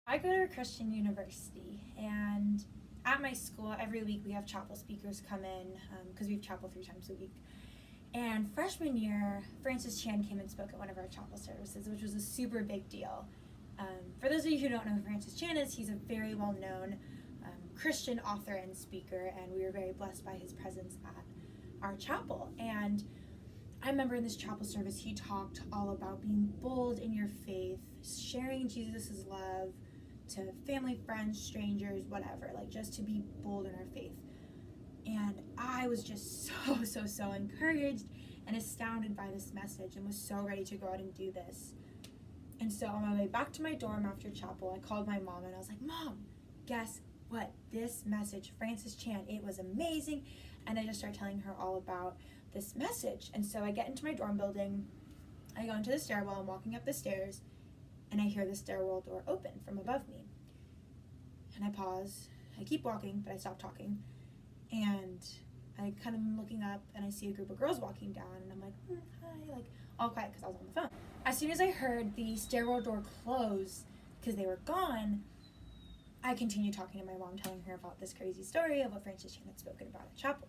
I go to a Christian university, and at my school, every week we have chapel speakers come in because we have chapel 3 times a week. And freshman year, Francis Chan came and spoke at one of our chapel services, which was a super big deal. For those of you who don't know who Francis Chan is, he's a very well known Christian author and speaker, and we were very blessed by his presence at our chapel. And I remember in this chapel service, he talked all about being bold in your faith, sharing Jesus' love to family, friends, strangers, whatever, like just to be bold in our faith. And I was just so encouraged and astounded by this message and was so ready to go out and do this. And so on my way back to my dorm after chapel, I called my mom and I was like, Mom, guess what? This message, Francis Chan, it was amazing. And I just started telling her all about this message. And so I get into my dorm building, I go into the stairwell, I'm walking up the stairs, and I hear the stairwell door open from above me. And I pause, I keep walking, but I stop talking. And I kind of am looking up and I see a group of girls walking down, and I'm like, hi, like all quiet because I was on the phone. As soon as I heard the stairwell door close because they were gone, I continued talking to my mom, telling her about this crazy story of what Francis Chan had spoken about at chapel.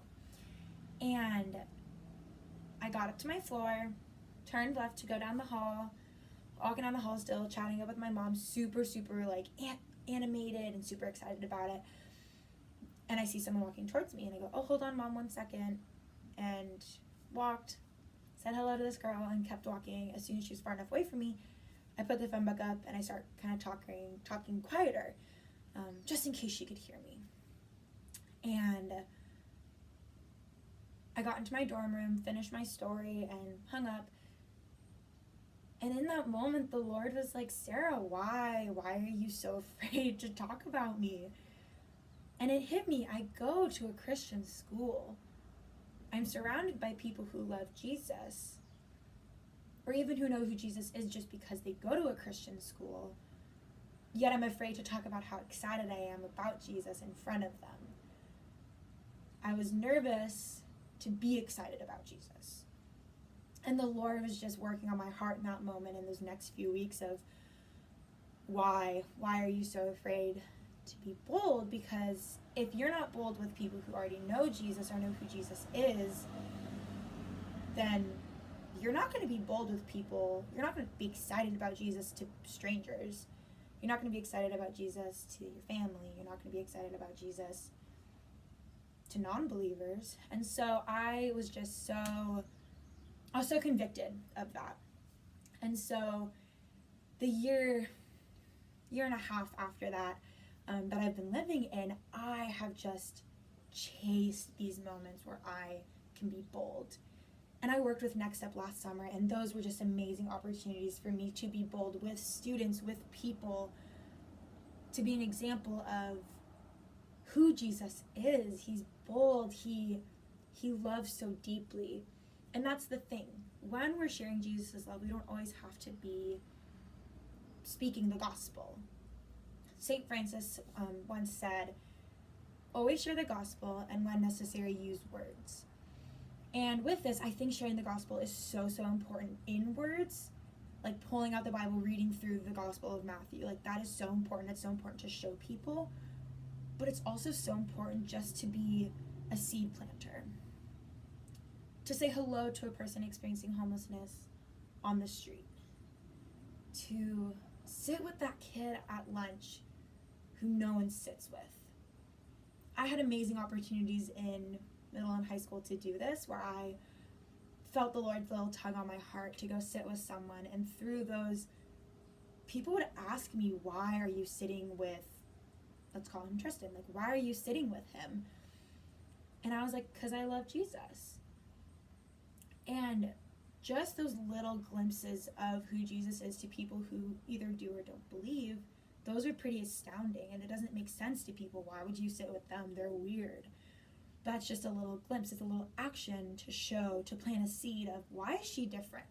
And I got up to my floor, turned left to go down the hall, walking down the hall still, chatting up with my mom, super like animated and super excited about it. And I see someone walking towards me, and I go, oh, hold on, Mom, 1 second, and walked, said hello to this girl, and kept walking. As soon as she was far enough away from me, I put the phone back up, and I start kind of talking quieter, just in case she could hear me. And I got into my dorm room, finished my story, and hung up. And in that moment, the Lord was like, Sarah, why are you so afraid to talk about me? And it hit me, I go to a Christian school. I'm surrounded by people who love Jesus, or even who know who Jesus is just because they go to a Christian school. Yet I'm afraid to talk about how excited I am about Jesus in front of them. I was nervous to be excited about Jesus. And the Lord was just working on my heart in that moment in those next few weeks of why are you so afraid to be bold? Because if you're not bold with people who already know Jesus or know who Jesus is, then you're not going to be bold with people. You're not going to be excited about Jesus to strangers. You're not going to be excited about Jesus to your family. You're not going to be excited about Jesus to non-believers. And so I was so convicted of that. And so the year and a half after that, that I've been living in, I have just chased these moments where I can be bold. And I worked with Next Step last summer, and those were just amazing opportunities for me to be bold with students, with people, to be an example of who Jesus is. He's bold, he loves so deeply. And that's the thing. When we're sharing Jesus' love, we don't always have to be speaking the gospel. St. Francis once said, always share the gospel, and when necessary, use words. And with this, I think sharing the gospel is so important in words, like pulling out the Bible, reading through the Gospel of Matthew. Like, that is so important. It's so important to show people. But it's also so important just to be a seed planter. To say hello to a person experiencing homelessness on the street. To sit with that kid at lunch who no one sits with. I had amazing opportunities in middle and high school to do this, where I felt the Lord's little tug on my heart to go sit with someone, and through those, people would ask me, why are you sitting with, let's call him Tristan, like, why are you sitting with him? And I was like, because I love Jesus. And just those little glimpses of who Jesus is to people who either do or don't believe, those are pretty astounding, and it doesn't make sense to people. Why would you sit with them? They're weird. That's just a little glimpse. It's a little action to show, to plant a seed of, why is she different?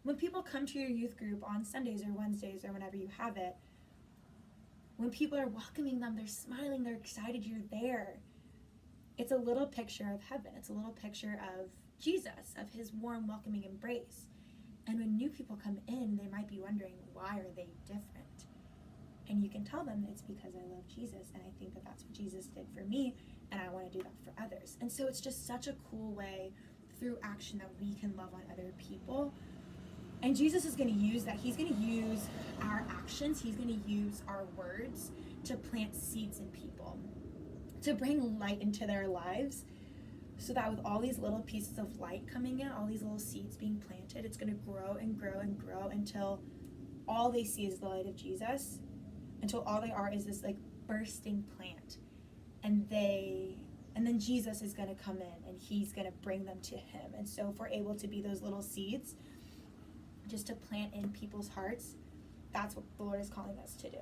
When people come to your youth group on Sundays or Wednesdays or whenever you have it, when people are welcoming them, they're smiling, they're excited you're there. It's a little picture of heaven. It's a little picture of Jesus, of his warm, welcoming embrace. And when new people come in, they might be wondering, why are they different? And you can tell them it's because I love Jesus, and I think that that's what Jesus did for me, and I want to do that for others. And so it's just such a cool way through action that we can love on other people. And Jesus is going to use that. He's going to use our actions. He's going to use our words to plant seeds in people, to bring light into their lives, so that with all these little pieces of light coming in, all these little seeds being planted, it's going to grow and grow and grow until all they see is the light of Jesus, until all they are is this like bursting plant. And then Jesus is going to come in and he's going to bring them to him. And so if we're able to be those little seeds just to plant in people's hearts, that's what the Lord is calling us to do.